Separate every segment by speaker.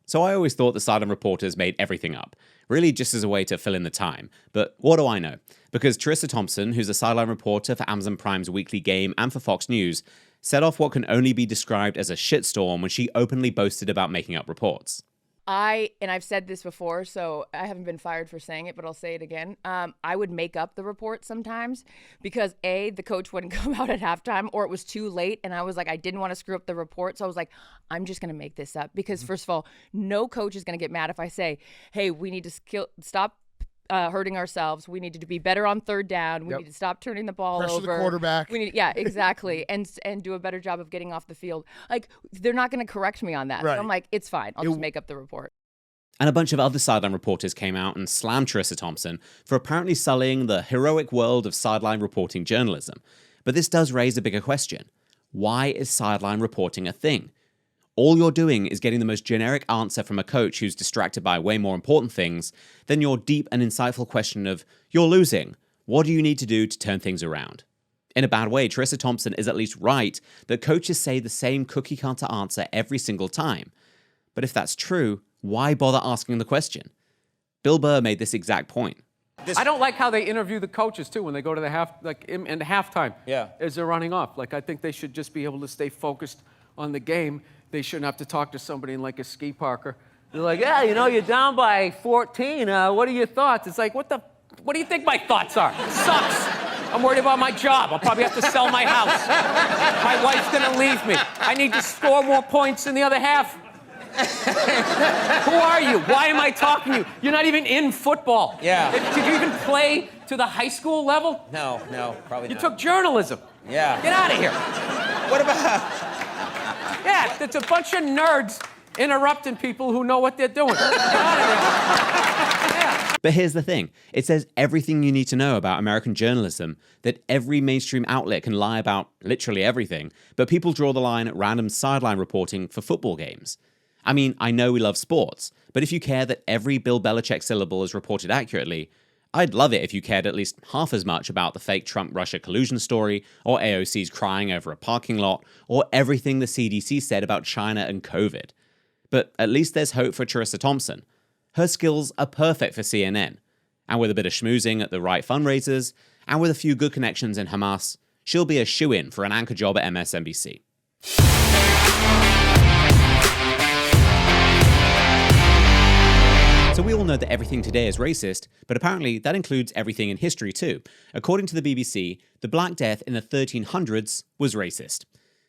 Speaker 1: So I always thought the sideline reporters made everything up, really just as a way to fill in the time. But what do I know? Because Charissa Thompson, who's a sideline reporter for Amazon Prime's Weekly Game and for Fox News, set off what can only be described as a shitstorm when she openly boasted about making up reports.
Speaker 2: And I've said this before, so I haven't been fired for saying it, but I'll say it again. I would make up the report sometimes because A, the coach wouldn't come out at halftime, or it was too late. And I was like, I didn't want to screw up the report. So I was like, I'm just going to make this up because first of all, no coach is going to get mad if I say, hey, we need to stop hurting ourselves. We need to be better on third down. We need to stop turning the ball
Speaker 3: Pressure
Speaker 2: over.
Speaker 3: the quarterback.
Speaker 2: Yeah, exactly. and do a better job of getting off the field. Like, they're not going to correct me on that.
Speaker 3: Right.
Speaker 2: So I'm like, it's fine. I'll just make up the report.
Speaker 1: And a bunch of other sideline reporters came out and slammed Charissa Thompson for apparently sullying the heroic world of sideline reporting journalism. But this does raise a bigger question. Why is sideline reporting a thing? All you're doing is getting the most generic answer from a coach who's distracted by way more important things than your deep and insightful question of, you're losing. What do you need to do to turn things around? In a bad way, Charissa Thompson is at least right that coaches say the same cookie-cutter answer every single time. But if that's true, why bother asking the question? Bill Burr made this exact point.
Speaker 4: I don't like how they interview the coaches, too, when they go to the in halftime as they're running off. Like, I think they should just be able to stay focused on the game. They shouldn't have to talk to somebody in, like, a ski parker. They're like, yeah, you're down by 14. What are your thoughts? It's like, what do you think my thoughts are? It sucks. I'm worried about my job. I'll probably have to sell my house. My wife's going to leave me. I need to score more points in the other half. Who are you? Why am I talking to you? You're not even in football.
Speaker 5: Yeah.
Speaker 4: Did you even play to the high school level?
Speaker 5: No, probably not.
Speaker 4: You took journalism.
Speaker 5: Yeah.
Speaker 4: Get out of here.
Speaker 5: What about...
Speaker 4: Yeah, it's a bunch of nerds interrupting people who know what they're doing. Get out of here. Yeah.
Speaker 1: But here's the thing. It says everything you need to know about American journalism, that every mainstream outlet can lie about literally everything, but people draw the line at random sideline reporting for football games. I mean, I know we love sports, but if you care that every Bill Belichick syllable is reported accurately, I'd love it if you cared at least half as much about the fake Trump-Russia collusion story, or AOC's crying over a parking lot, or everything the CDC said about China and COVID. But at least there's hope for Charissa Thompson. Her skills are perfect for CNN, and with a bit of schmoozing at the right fundraisers, and with a few good connections in Hamas, she'll be a shoo-in for an anchor job at MSNBC. So we all know that everything today is racist, but apparently that includes everything in history too. According to the BBC, the Black Death in the 1300s was racist.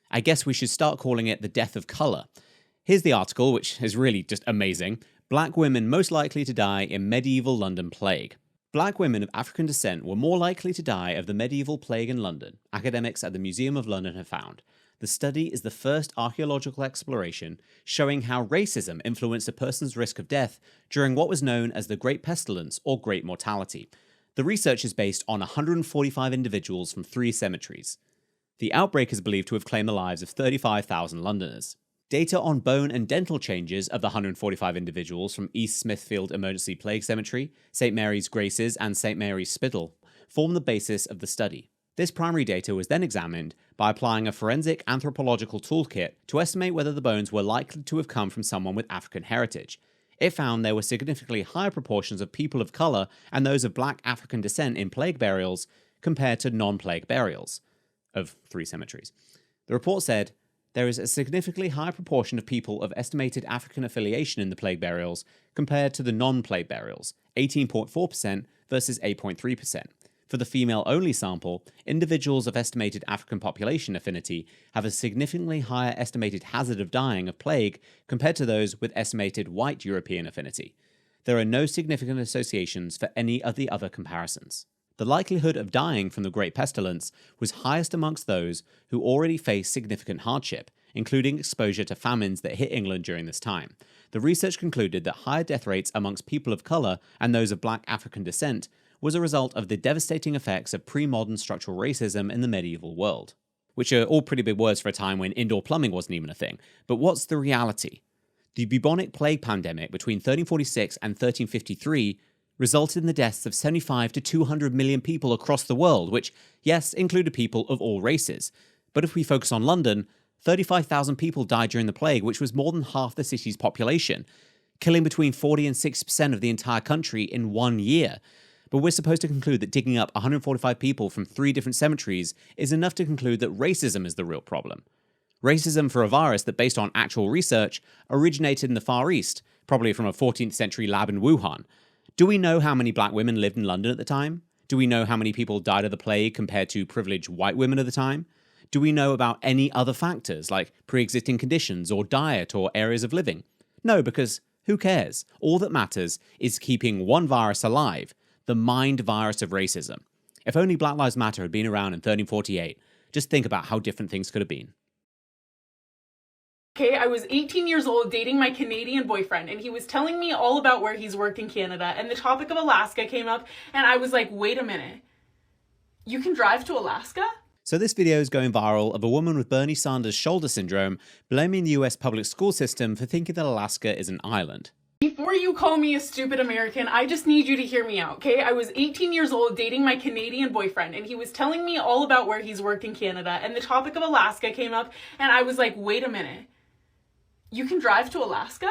Speaker 1: I guess we should start calling it the death of colour. Here's the article, which is really just amazing. Black women most likely to die in medieval London plague. Black women of African descent were more likely to die of the medieval plague in London, academics at the Museum of London have found. The study is the first archaeological exploration showing how racism influenced a person's risk of death during what was known as the Great Pestilence or Great Mortality. The research is based on 145 individuals from 3 cemeteries. The outbreak is believed to have claimed the lives of 35,000 Londoners. Data on bone and dental changes of the 145 individuals from East Smithfield Emergency Plague Cemetery, St. Mary's Graces and St. Mary's Spital form the basis of the study. This primary data was then examined by applying a forensic anthropological toolkit to estimate whether the bones were likely to have come from someone with African heritage. It found there were significantly higher proportions of people of colour and those of black African descent in plague burials compared to non-plague burials of 3 cemeteries. The report said, there is a significantly higher proportion of people of estimated African affiliation in the plague burials compared to the non-plague burials, 18.4% versus 8.3%. For the female-only sample, individuals of estimated African population affinity have a significantly higher estimated hazard of dying of plague compared to those with estimated white European affinity. There are no significant associations for any of the other comparisons. The likelihood of dying from the Great Pestilence was highest amongst those who already faced significant hardship, including exposure to famines that hit England during this time. The research concluded that higher death rates amongst people of colour and those of black African descent was a result of the devastating effects of pre-modern structural racism in the medieval world. Which are all pretty big words for a time when indoor plumbing wasn't even a thing. But what's the reality? The bubonic plague pandemic between 1346 and 1353 resulted in the deaths of 75 to 200 million people across the world, which, yes, included people of all races. But if we focus on London, 35,000 people died during the plague, which was more than half the city's population. killing between 40 and 60% of the entire country in 1 year. But we're supposed to conclude that digging up 145 people from 3 different cemeteries is enough to conclude that racism is the real problem. Racism for a virus that, based on actual research, originated in the Far East, probably from a 14th century lab in Wuhan. Do we know how many black women lived in London at the time? Do we know how many people died of the plague compared to privileged white women at the time? Do we know about any other factors like pre-existing conditions or diet or areas of living? No, because who cares? All that matters is keeping one virus alive, the mind virus of racism. If only Black Lives Matter had been around in 1348, just think about how different things could have been.
Speaker 3: Okay, I was 18 years old dating my Canadian boyfriend, and he was telling me all about where he's worked in Canada, and the topic of Alaska came up, and I was like, wait a minute, you can drive to Alaska?
Speaker 1: So this video is going viral of a woman with Bernie Sanders' shoulder syndrome blaming the US public school system for thinking that Alaska is an island.
Speaker 3: Before you call me a stupid American, I just need you to hear me out, okay? I was 18 years old dating my Canadian boyfriend, and he was telling me all about where he's worked in Canada, and the topic of Alaska came up, and I was like, wait a minute. You can drive to Alaska?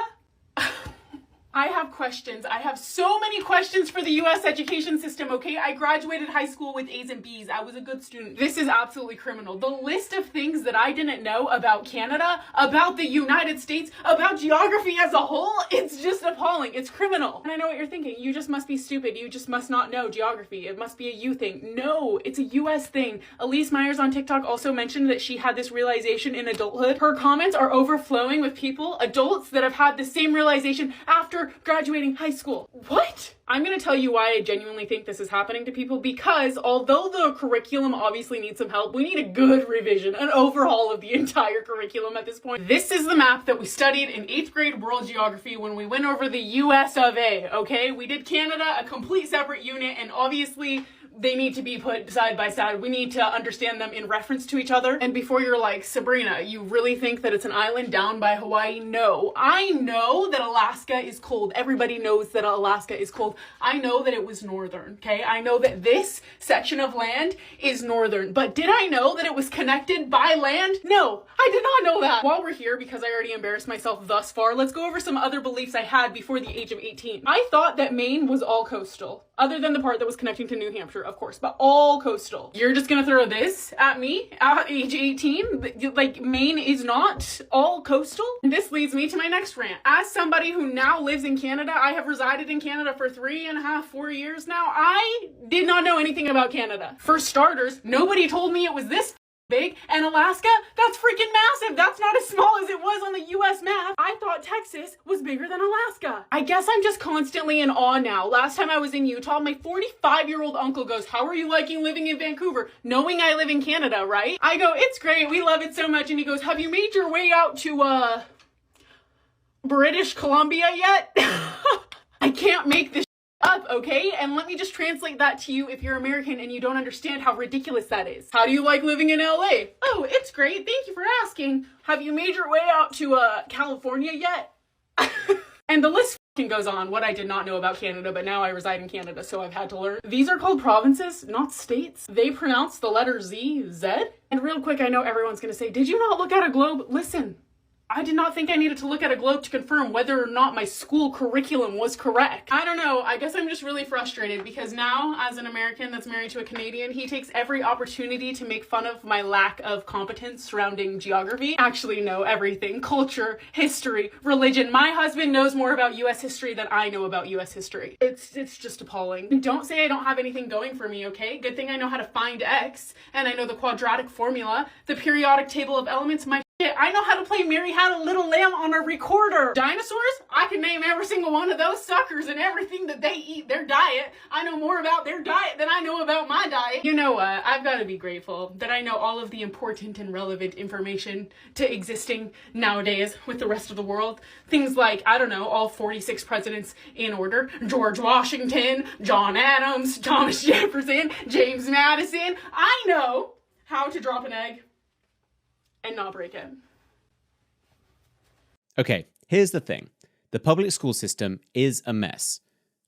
Speaker 3: I have questions. I have so many questions for the US education system, okay? I graduated high school with A's and B's. I was a good student. This is absolutely criminal. The list of things that I didn't know about Canada, about the United States, about geography as a whole, it's just appalling. It's criminal. And I know what you're thinking. You just must be stupid. You just must not know geography. It must be a you thing. No, it's a US thing. Elise Myers on TikTok also mentioned that she had this realization in adulthood. Her comments are overflowing with people, adults, that have had the same realization after graduating high school. What? I'm going to tell you why I genuinely think this is happening to people, because although the curriculum obviously needs some help, we need a good revision, an overhaul of the entire curriculum at this point. This is the map that we studied in 8th grade world geography when we went over the US of A, okay? We did Canada, a complete separate unit, and obviously they need to be put side by side. We need to understand them in reference to each other. And before you're like, Sabrina, you really think that it's an island down by Hawaii? No. I know that Alaska is cold. Everybody knows that Alaska is cold. I know that it was northern, okay? I know that this section of land is northern. But did I know that it was connected by land? No, I did not know that. While we're here, because I already embarrassed myself thus far, let's go over some other beliefs I had before the age of 18. I thought that Maine was all coastal, other than the part that was connecting to New Hampshire, of course, but all coastal. You're just gonna throw this at me at age 18? Like, Maine is not all coastal? This leads me to my next rant. As somebody who now lives in Canada, I have resided in Canada for 3.5, 4 years now. I did not know anything about Canada. For starters, nobody told me it was this big, and Alaska, that's freaking massive. That's not as small as it was on the US map. I thought Texas was bigger than Alaska. I guess I'm just constantly in awe now. Last time I was in Utah, my 45-year-old uncle goes, how are you liking living in Vancouver? Knowing I live in Canada, right? I go, it's great, we love it so much. And he goes, have you made your way out to British Columbia yet? I can't make this up, okay? And let me just translate that to you if you're American and you don't understand how ridiculous that is. How do you like living in LA? Oh, it's great. Thank you for asking. Have you made your way out to California yet? And the list goes on. What I did not know about Canada, but now I reside in Canada, so I've had to learn. These are called provinces, not states. They pronounce the letter Z, Z. And real quick, I know everyone's gonna say, did you not look at a globe? Listen. I did not think I needed to look at a globe to confirm whether or not my school curriculum was correct. I don't know, I guess I'm just really frustrated because now, as an American that's married to a Canadian, he takes every opportunity to make fun of my lack of competence surrounding geography. Actually, no, everything. Culture, history, religion. My husband knows more about US history than I know about US history. It's just appalling. Don't say I don't have anything going for me, okay? Good thing I know how to find X, and I know the quadratic formula, the periodic table of elements. My I know how to play Mary Had a Little Lamb on a recorder. Dinosaurs? I can name every single one of those suckers and everything that they eat, their diet. I know more about their diet than I know about my diet. You know what? I've got to be grateful that I know all of the important and relevant information to existing nowadays with the rest of the world. Things like, I don't know, all 46 presidents in order. George Washington, John Adams, Thomas Jefferson, James Madison. I know how to drop an egg and not break it.
Speaker 1: Okay, here's the thing. The public school system is a mess.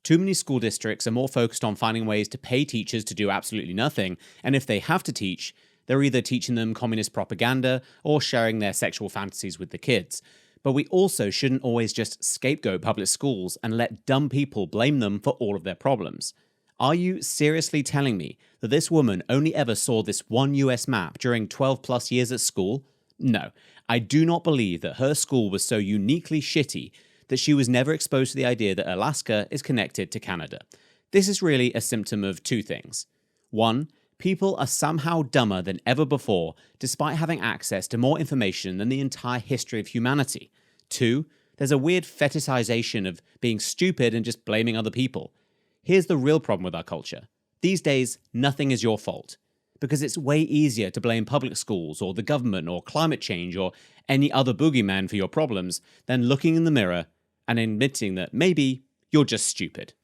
Speaker 1: Too many school districts are more focused on finding ways to pay teachers to do absolutely nothing, and if they have to teach, they're either teaching them communist propaganda or sharing their sexual fantasies with the kids. But we also shouldn't always just scapegoat public schools and let dumb people blame them for all of their problems. Are you seriously telling me that this woman only ever saw this one US map during 12 plus years at school? No, I do not believe that her school was so uniquely shitty that she was never exposed to the idea that Alaska is connected to Canada. This is really a symptom of two things. One, people are somehow dumber than ever before, despite having access to more information than the entire history of humanity. Two, there's a weird fetishization of being stupid and just blaming other people. Here's the real problem with our culture. These days, nothing is your fault. Because it's way easier to blame public schools or the government or climate change or any other boogeyman for your problems than looking in the mirror and admitting that maybe you're just stupid.